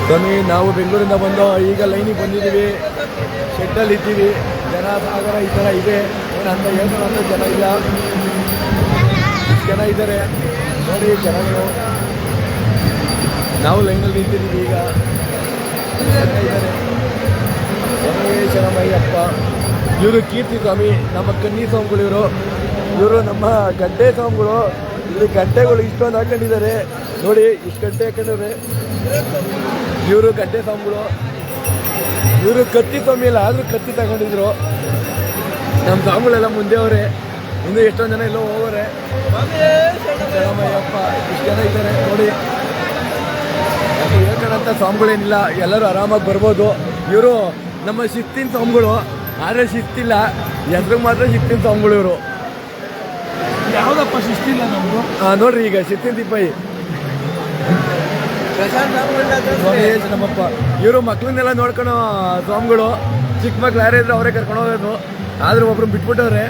ಸ್ವಾಮಿ ನಾವು ಬೆಂಗಳೂರಿಂದ ಬಂದು ಈಗ ಲೈನಿಗೆ ಬಂದಿದ್ದೀವಿ, ಶೆಡ್ಡಲ್ಲಿ ಇದ್ದೀವಿ. ಜನ ಸಾಗರ ಈ ಥರ ಇದೆ, ಏನಂತ ಹೇಳ್ತಾರಂತ ಜನ ಇಲ್ಲ, ಜನ ಇದ್ದಾರೆ ನೋಡಿ ಜನಗಳು. ನಾವು ಲೈನಲ್ಲಿ ನಿಂತಿದ್ದೀವಿ ಈಗ, ಜನ ಇದ್ದಾರೆ. ಶರಣಮಯ್ಯಪ್ಪ ಇವರು ಕೀರ್ತಿ ಸ್ವಾಮಿ, ನಮ್ಮ ಕನ್ನಿ ಸ್ವಾಮಿಗಳು ಇವರು ನಮ್ಮ ಗಡ್ಡೆ ಸ್ವಾಮಿಗಳು. ಇಲ್ಲಿ ಗಡ್ಡೆಗಳು ಇಷ್ಟೊಂದು ಹಾಕೊಂಡಿದ್ದಾರೆ ನೋಡಿ, ಇಷ್ಟು ಗಡ್ಡೆ ಹಾಕೊಂಡಿದ್ದಾರೆ. ಇವರು ಗಡ್ಡೆ ಸ್ವಾಮಿಗಳು, ಇವರು ಕತ್ತಿ ಸ್ವಾಮಿ ಇಲ್ಲ, ಆದರೂ ಕತ್ತಿ ತಗೊಂಡಿದ್ರು. ನಮ್ಮ ಸ್ವಾಮಿಗಳೆಲ್ಲ ಮುಂದೆ ಅವರೇ, ಇನ್ನೂ ಎಷ್ಟೊಂದು ಜನ ಎಲ್ಲೋ ಹೋಗೋರೆ. ಶರಣಮಯ್ಯಪ್ಪ ಇಷ್ಟು ಜನ ಇದ್ದಾರೆ ನೋಡಿ. ಹೇಳ್ಕೊಳ್ಳೋಂಥ ಸ್ವಾಮಿಗಳೇನಿಲ್ಲ, ಎಲ್ಲರೂ ಆರಾಮಾಗಿ ಬರ್ಬೋದು. ಇವರು ನಮ್ಮ ಶಿಸ್ತಿನ ಸ್ವಾಮಿಗಳು, ಆದರೆ ಶಿಸ್ತಿಲ್ಲ, ಹೆಸ್ರಿಗೆ ಮಾತ್ರ ಶಿಸ್ತಿನ ಸ್ವಾಮಿಗಳು ಇವರು. ಯಾವುದಪ್ಪ ಶಿಸ್ತಿಲ್ಲ ನಮ್ದು? ನೋಡ್ರಿ ಈಗ ಶಿಸ್ತಿನ ತಿಪ್ಪಯ್ಯ ನಮ್ಮಪ್ಪ. ಇವರು ಮಕ್ಳನ್ನೆಲ್ಲ ನೋಡ್ಕೊಳೋ ಸ್ವಾಮಿಗಳು. ಚಿಕ್ಕ ಮಕ್ಳು ಯಾರೇ ಇದ್ರು ಅವರೇ ಕರ್ಕೊಂಡು ಹೋಗೋದು, ಆದ್ರೂ ಒಬ್ರು ಬಿಟ್ಬಿಟ್ಟವ್ರೆ.